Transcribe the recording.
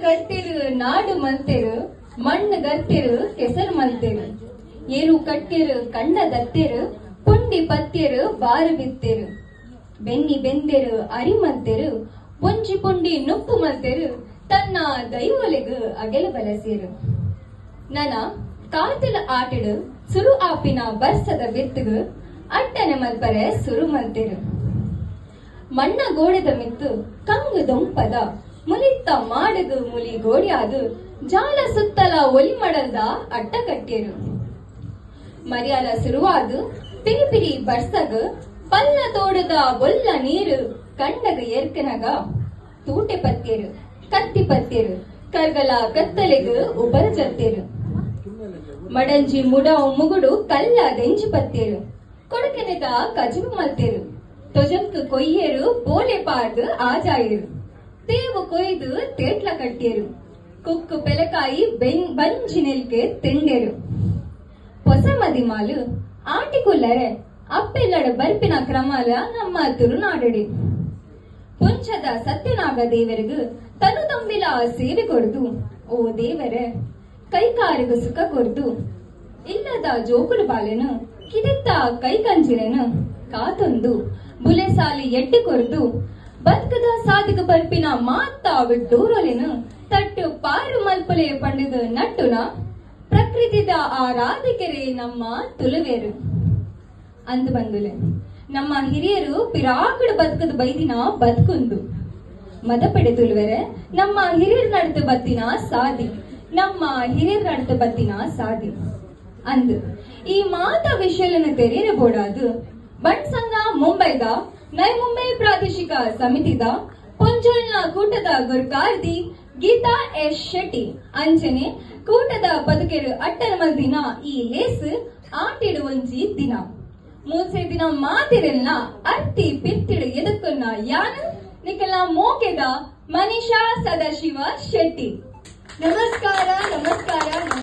ಕಟ್ಟಿರು ನಾಡು ಮಲ್ತೆರು ಮಣ್ಣು ಗತ್ತಿರು ಕೆಸರು ಮಲ್ತೆರು ಏರು ಕಟ್ಟಿರು ಕಣ್ಣ ದತ್ತಿರು ಪುಂಡಿ ಪತ್ತೆರು ಬಾರು ಬಿತ್ತೆರು ಬೆನ್ನಿ ಬೆಂದೆರು ಅರಿ ಮಲ್ತೆರು ಒಂಜಿ ಪುಂಡಿ ನುಪ್ಪು ಮಲ್ತೆರು ತನ್ನ ದೈವಲೆಗು ಅಗೆಲು ಬಲಸೇರು ನನ ಕಾತಲ ಆಟಡು ಸುರು ಆಪಿನ ಬರ್ಸದ ಬಿತ್ತುಗು ಅಟ್ಟನೆ ಮಲ್ಪರೆ ಸುರು ಮಲ್ತೆರು ಮಣ್ಣ ಗೋಡೆದ ಮಿತ್ತು ಕಂಗು ದೊಂಪದ ಮುಲಿತ್ತ ಮಾಡಗು ಮುಲಿ ಗೋಡಿಯಾದು ಜಾಲ ಸುತ್ತಲ ಒಲಿ ಮಡಲ್ದ ಅಟ್ಟ ಕಟ್ಟಿರು ಮರ್ಯಾಲ ಸುರುವಾದು ಪಿರಿ ಪಿರಿ ಬರ್ಸಗ್ ಪಲ್ಲ ತೋಡದ ಬೊಲ್ಲ ನೀರು ಕಂಡಗ ಎರ್ಕನಗ ತೂಟೆ ಪತ್ತೆರು ಕತ್ತಿ ಪತ್ತೆರು ಕರ್ಗಲ ಕತ್ತಲೆಗು ಉಬರ ಜತ್ತೆರು ಮಡಂಜಿ ಮುಡವು ಮುಗುಡು ಕಲ್ಲ ದೆಂಜಿ ಪತ್ತೆರು ಕೊಡಕೆನೆದ ಕಜುಬು ಮಲ್ತೆರು ತೊಜಂಕ್ ಕೊಯ್ಯರು ಬೋಲೆ ಪಾರ್ದು ಆಜಾಯಿರು ತೇವು ಕೊಯ್ದು ತೇಟ್ಲ ಕಟ್ಟಿಯರು ಕುಕ್ಕು ಪೆಲಕಾಯಿ ಬಂಜಿ ನೆಲ್ಕೆ ತಿಂಡೆರು ಹೊಸ ಮದಿಮಾಲು ಆಟಿಕುಲ್ಲರೆ ಅಪ್ಪೆಲ್ಲಡ ಬರ್ಪಿನ ಕ್ರಮಲ ನಮ್ಮ ತುರುನಾಡಡಿ ಪುಂಚದ ಸತ್ಯನಾಗ ದೇವರಿಗೂ ತನು ತಂಬಿಲ ಸೇವೆ ಕೊಡ್ದು ಓ ದೇವರೇ ಕೈಕಾರಿಗೂ ಸುಖ ಕೊಡ್ದು ಇಲ್ಲದ ಜೋಕುಲು ಬಾಲೆನು ಕಿದೆತ್ತ ಕೈ ಕಂಜಿರೆನು ಕಾತೊಂದು ಬುಲೆ ಸಾಲಿ ಎಡ್ಡು ಕೊರ್ದು ಬದುಕದ ಸಾಧಕ ಬರ್ಪಿನ ಮಾತ ಬಿಟ್ಟೂರೊಲೆನು ತಟ್ಟು ಪಾರು ಮಲ್ಪಲೆ ಪಂಡಿದ ನಟ್ಟುನ ಪ್ರಕೃತಿದ ಆರಾಧಿಕೆರೆ ನಮ್ಮ ತುಲವೇರು ಅಂದು ಬಂದುಲೆ ನಮ್ಮ ಹಿರಿಯರು ಪಿರಾಕಡು ಬದುಕದ ಬೈದಿನ ಬದುಕುಂದು ಮದಪಡೆ ತುಳುವೆರೆ ನಮ್ಮ ಹಿರಿಯರು ನಡೆದು ಬತ್ತಿನ ಸಾದಿ ನಮ್ಮ ಹಿರಿಯರು ನಡೆದು ಬತ್ತಿನ ಸಾದಿ ಅಂದು ಈ ಮಾತ ವಿಷಯವನ್ನು ತೆರೆಯಬೋಡಾದು ಬಟ್ ಸಂಘ ಮುಂಬೈದ ನೈ ಮುಂಬೈ ಪ್ರಾದೇಶಿಕ ಸಮಿತಿದ ಪೊಂಜೋಳ್ನ ಕೂಟದ ಗುರ್ಕಾರ್ದಿ ಗೀತಾ ಎಸ್ ಶೆಟ್ಟಿ ಅಂಚನೆ ಕೂಟದ ಬದುಕೆರು ಅಟ್ಟನ ಮಲ್ದಿನ ಈ ಲೇಸ್ ಆಟಿಡು ಒಂಜಿ ದಿನ ಮೂಸೆ ದಿನ ಮಾತಿರಲ್ನ ಅರ್ತಿ ಪಿತ್ತಿಡು ಎದಕ್ಕನ್ನ ಯಾನ ನಿಕಲ ಮೋಕೆದ ಮನಿಷಾ ಸದಾಶಿವ ಶೆಟ್ಟಿ. ನಮಸ್ಕಾರ ನಮಸ್ಕಾರ.